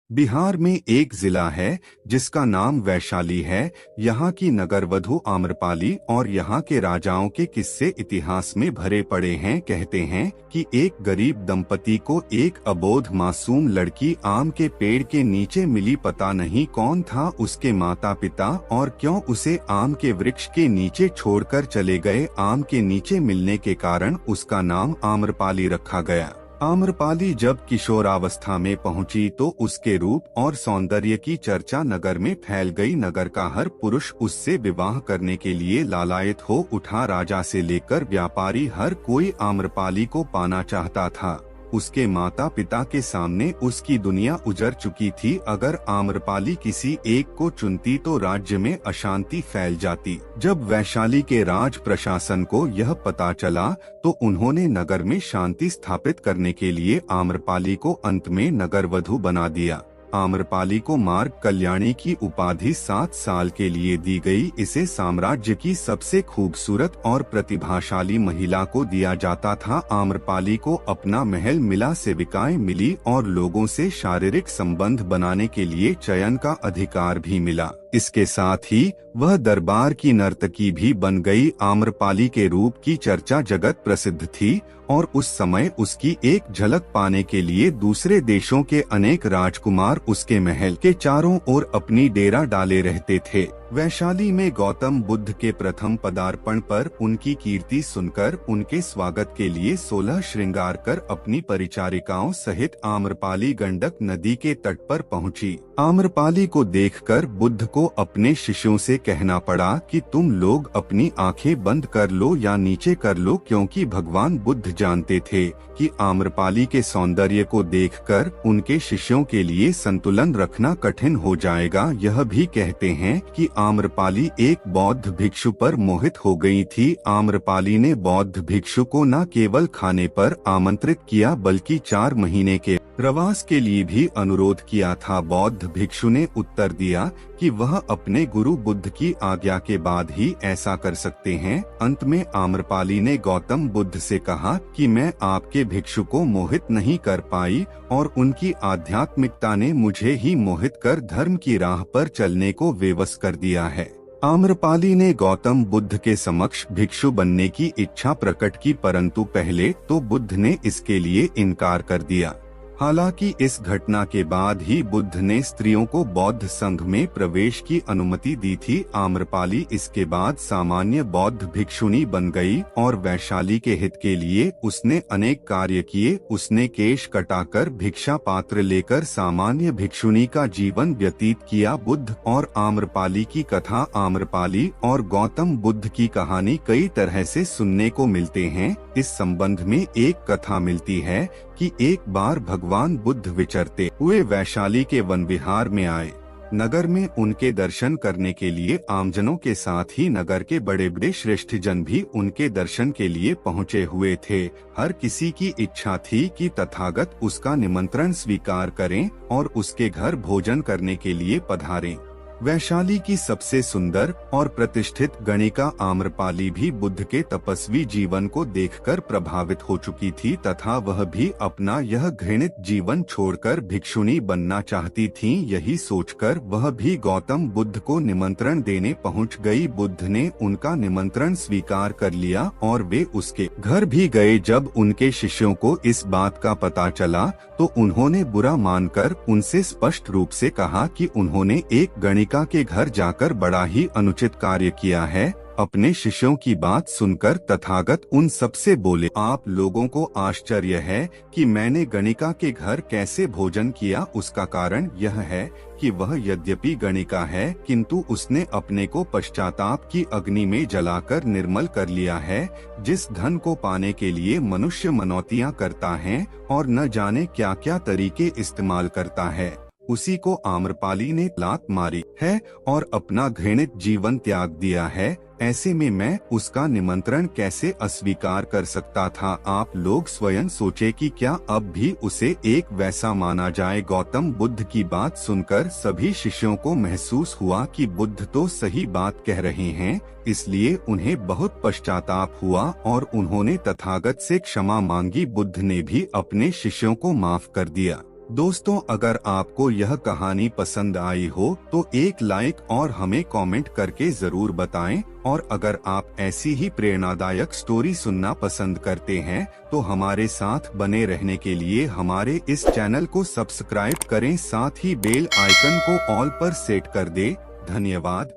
बिहार में एक जिला है जिसका नाम वैशाली है। यहाँ की नगरवधु आम्रपाली और यहाँ के राजाओं के किस्से इतिहास में भरे पड़े हैं। कहते हैं कि एक गरीब दंपति को एक अबोध मासूम लड़की आम के पेड़ के नीचे मिली। पता नहीं कौन था उसके माता पिता और क्यों उसे आम के वृक्ष के नीचे छोड़कर चले गए। आम के नीचे मिलने के कारण उसका नाम आम्रपाली रखा गया। आम्रपाली जब किशोरावस्था में पहुंची तो उसके रूप और सौंदर्य की चर्चा नगर में फैल गई। नगर का हर पुरुष उससे विवाह करने के लिए लालायित हो उठा। राजा से लेकर व्यापारी हर कोई आम्रपाली को पाना चाहता था। उसके माता पिता के सामने उसकी दुनिया उजड़ चुकी थी। अगर आम्रपाली किसी एक को चुनती तो राज्य में अशांति फैल जाती। जब वैशाली के राज प्रशासन को यह पता चला तो उन्होंने नगर में शांति स्थापित करने के लिए आम्रपाली को अंत में नगरवधु बना दिया। आम्रपाली को मार्ग कल्याणी की उपाधि 7 साल के लिए दी गई। इसे साम्राज्य की सबसे खूबसूरत और प्रतिभाशाली महिला को दिया जाता था। आम्रपाली को अपना महल मिला, सेविकाएं मिली और लोगों से शारीरिक संबंध बनाने के लिए चयन का अधिकार भी मिला। इसके साथ ही वह दरबार की नर्तकी भी बन गई। आम्रपाली के रूप की चर्चा जगत प्रसिद्ध थी और उस समय उसकी एक झलक पाने के लिए दूसरे देशों के अनेक राजकुमार उसके महल के चारों ओर अपनी डेरा डाले रहते थे। वैशाली में गौतम बुद्ध के प्रथम पदार्पण पर उनकी कीर्ति सुनकर उनके स्वागत के लिए 16 श्रृंगार कर अपनी परिचारिकाओं सहित आम्रपाली गंडक नदी के तट पर पहुंची। आम्रपाली को देखकर बुद्ध को अपने शिष्यों से कहना पड़ा कि तुम लोग अपनी आंखें बंद कर लो या नीचे कर लो, क्योंकि भगवान बुद्ध जानते थे कि आम्रपाली के सौंदर्य को देखकर उनके शिष्यों के लिए संतुलन रखना कठिन हो जाएगा। यह भी कहते हैं कि आम्रपाली एक बौद्ध भिक्षु पर मोहित हो गई थी। आम्रपाली ने बौद्ध भिक्षु को न केवल खाने पर आमंत्रित किया बल्कि 4 महीने के प्रवास के लिए भी अनुरोध किया था। बौद्ध भिक्षु ने उत्तर दिया कि वह अपने गुरु बुद्ध की आज्ञा के बाद ही ऐसा कर सकते हैं। अंत में आम्रपाली ने गौतम बुद्ध से कहा कि मैं आपके भिक्षु को मोहित नहीं कर पाई और उनकी आध्यात्मिकता ने मुझे ही मोहित कर धर्म की राह पर चलने को विवश कर दिया है। आम्रपाली ने गौतम बुद्ध के समक्ष भिक्षु बनने की इच्छा प्रकट की, परंतु पहले तो बुद्ध ने इसके लिए इनकार कर दिया। हालांकि इस घटना के बाद ही बुद्ध ने स्त्रियों को बौद्ध संघ में प्रवेश की अनुमति दी थी। आम्रपाली इसके बाद सामान्य बौद्ध भिक्षुणी बन गई और वैशाली के हित के लिए उसने अनेक कार्य किए। उसने केश कटाकर भिक्षा पात्र लेकर सामान्य भिक्षुणी का जीवन व्यतीत किया। बुद्ध और आम्रपाली की कथा। आम्रपाली और गौतम बुद्ध की कहानी कई तरह से सुनने को मिलते हैं। इस संबंध में एक कथा मिलती है कि एक बार भगवान बुद्ध विचरते हुए वैशाली के वन विहार में आए। नगर में उनके दर्शन करने के लिए आमजनों के साथ ही नगर के बड़े बड़े श्रेष्ठ जन भी उनके दर्शन के लिए पहुँचे हुए थे। हर किसी की इच्छा थी कि तथागत उसका निमंत्रण स्वीकार करें और उसके घर भोजन करने के लिए पधारें। वैशाली की सबसे सुंदर और प्रतिष्ठित गणिका आम्रपाली भी बुद्ध के तपस्वी जीवन को देखकर प्रभावित हो चुकी थी तथा वह भी अपना यह घृणित जीवन छोड़कर भिक्षुणी बनना चाहती थी। यही सोचकर वह भी गौतम बुद्ध को निमंत्रण देने पहुंच गई। बुद्ध ने उनका निमंत्रण स्वीकार कर लिया और वे उसके घर भी गए। जब उनके शिष्यों को इस बात का पता चला तो उन्होंने बुरा मानकर उनसे स्पष्ट रूप से कहा कि उन्होंने एक गणिका के घर जाकर बड़ा ही अनुचित कार्य किया है। अपने शिष्यों की बात सुनकर तथागत उन सबसे बोले, आप लोगों को आश्चर्य है कि मैंने गणिका के घर कैसे भोजन किया। उसका कारण यह है कि वह यद्यपि गणिका है किंतु उसने अपने को पश्चाताप की अग्नि में जलाकर निर्मल कर लिया है। जिस धन को पाने के लिए मनुष्य मनौतियां करता है और न जाने क्या क्या तरीके इस्तेमाल करता है, उसी को आम्रपाली ने लात मारी है और अपना घृणित जीवन त्याग दिया है। ऐसे में मैं उसका निमंत्रण कैसे अस्वीकार कर सकता था। आप लोग स्वयं सोचे कि क्या अब भी उसे एक वैसा माना जाए। गौतम बुद्ध की बात सुनकर सभी शिष्यों को महसूस हुआ कि बुद्ध तो सही बात कह रहे हैं, इसलिए उन्हें बहुत पश्चाताप हुआ और उन्होंने तथागत से क्षमा मांगी। बुद्ध ने भी अपने शिष्यों को माफ कर दिया। दोस्तों, अगर आपको यह कहानी पसंद आई हो तो एक लाइक और हमें कमेंट करके जरूर बताएं। और अगर आप ऐसी ही प्रेरणादायक स्टोरी सुनना पसंद करते हैं तो हमारे साथ बने रहने के लिए हमारे इस चैनल को सब्सक्राइब करें, साथ ही बेल आइकन को ऑल पर सेट कर दें। धन्यवाद।